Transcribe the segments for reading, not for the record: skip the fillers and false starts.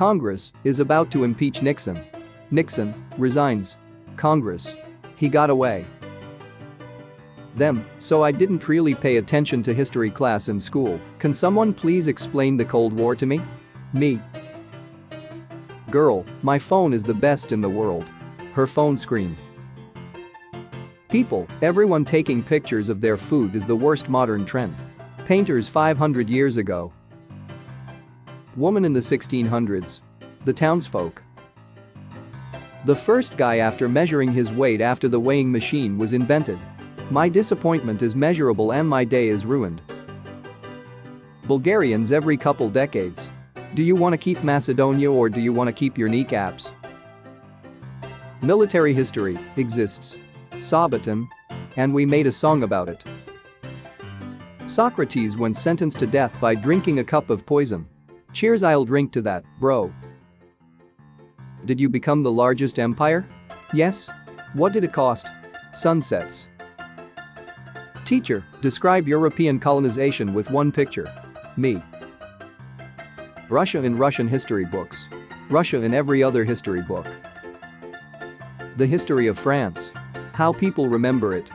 Congress is about to impeach Nixon. Nixon resigns. Congress. He got away. So I didn't really pay attention to history class in school. Can someone please explain the Cold War to me? Me. Girl, my phone is the best in the world. Her phone screen. People, everyone taking pictures of their food is the worst modern trend. Painters 500 years ago. Woman in the 1600s. The townsfolk. The first guy after measuring his weight after the weighing machine was invented. My disappointment is measurable and my day is ruined. Bulgarians every couple decades. Do you want to keep Macedonia or do you want to keep your kneecaps? Military history exists. Sabaton. And we made a song about it. Socrates when sentenced to death by drinking a cup of poison. Cheers, I'll drink to that, bro. Did you become the largest empire? Yes. What did it cost? Sunsets. Teacher, describe European colonization with one picture. Me. Russia in Russian history books. Russia in every other history book. The history of France. How people remember it.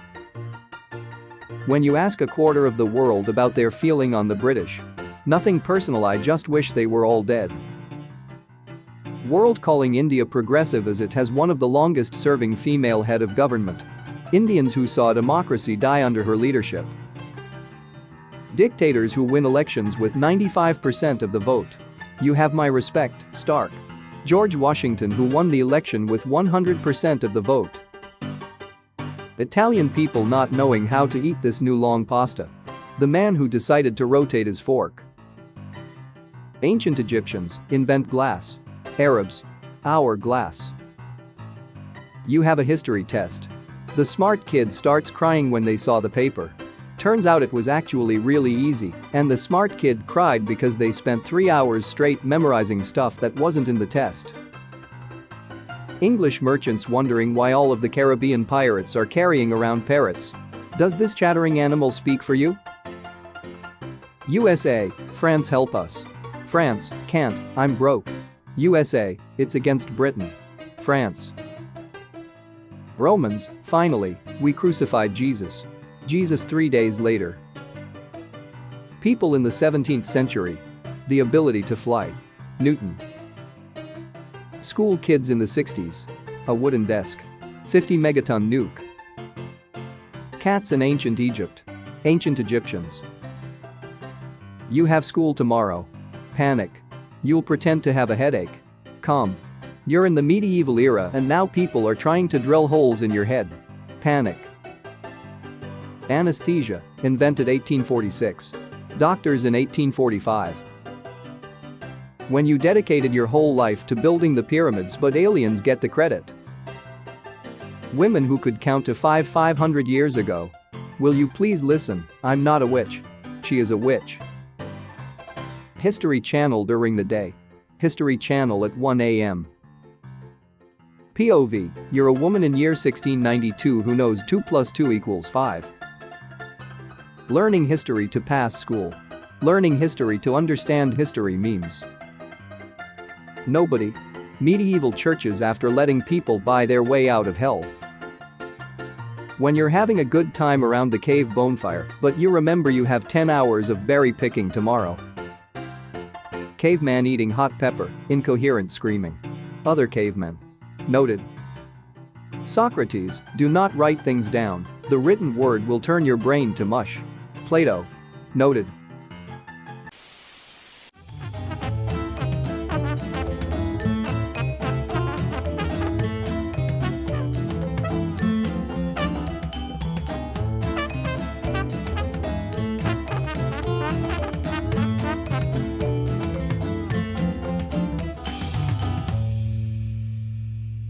When you ask a quarter of the world about their feeling on the British. Nothing personal, I just wish they were all dead. World calling India progressive as it has one of the longest serving female head of government. Indians who saw democracy die under her leadership. Dictators who win elections with 95% of the vote. You have my respect, Stark. George Washington who won the election with 100% of the vote. Italian people not knowing how to eat this new long pasta. The man who decided to rotate his fork. Ancient Egyptians invent glass. Arabs. Hourglass. You have a history test. The smart kid starts crying when they saw the paper. Turns out it was actually really easy, and the smart kid cried because they spent 3 hours straight memorizing stuff that wasn't in the test. English merchants wondering why all of the Caribbean pirates are carrying around parrots. Does this chattering animal speak for you? USA, France help us. France, can't, I'm broke. USA, it's against Britain. France. Romans, finally, we crucified Jesus. Jesus 3 days later. People in the 17th century. The ability to fly. Newton. School kids in the 60s. A wooden desk. 50 megaton nuke. Cats in ancient Egypt. Ancient Egyptians. You have school tomorrow. Panic. You'll pretend to have a headache. Calm. You're in the medieval era and now people are trying to drill holes in your head. Panic. Anesthesia, invented 1846. Doctors in 1845. When you dedicated your whole life to building the pyramids but aliens get the credit. Women who could count to 500 years ago. Will you please listen, I'm not a witch. She is a witch. History Channel during the day. History Channel at 1 a.m. POV, you're a woman in year 1692 who knows 2 + 2 = 5. Learning history to pass school. Learning history to understand history memes. Nobody. Medieval churches after letting people buy their way out of hell. When you're having a good time around the cave bonfire, but you remember you have 10 hours of berry picking tomorrow. Caveman eating hot pepper, incoherent screaming. Other cavemen. Noted. Socrates, do not write things down, the written word will turn your brain to mush. Plato. Noted.